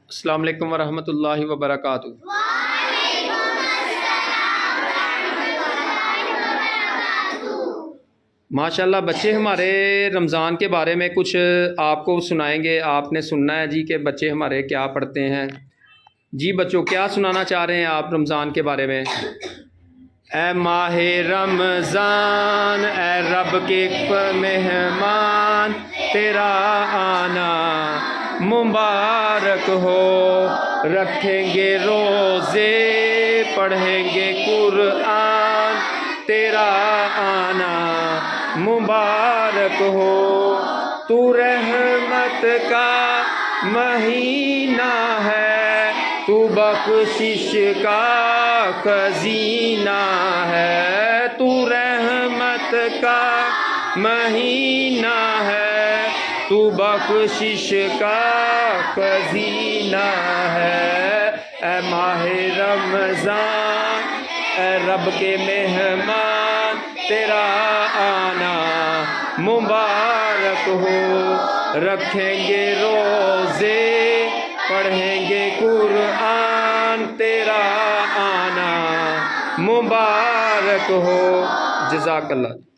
السلام علیکم ورحمۃ اللہ وبرکاتہ۔ ماشاءاللہ بچے ہمارے رمضان کے بارے میں کچھ آپ کو سنائیں گے، آپ نے سننا ہے جی کہ بچے ہمارے کیا پڑھتے ہیں۔ جی بچوں کیا سنانا چاہ رہے ہیں آپ رمضان کے بارے میں؟ اے ماہ رمضان اے رب کے مہمان، تیرا آنا مبارک ہو، رکھیں گے روزے پڑھیں گے قرآن، تیرا آنا مبارک ہو۔ تو رحمت کا مہینہ ہے، تو بخشش کا خزینہ ہے، تو رحمت کا مہینہ ہے، تو بخشش کا خزینہ ہے۔ اے ماہ رمضان اے رب کے مہمان، تیرا آنا مبارک ہو، رکھیں گے روزے پڑھیں گے قرآن، تیرا آنا مبارک ہو۔ جزاک اللہ۔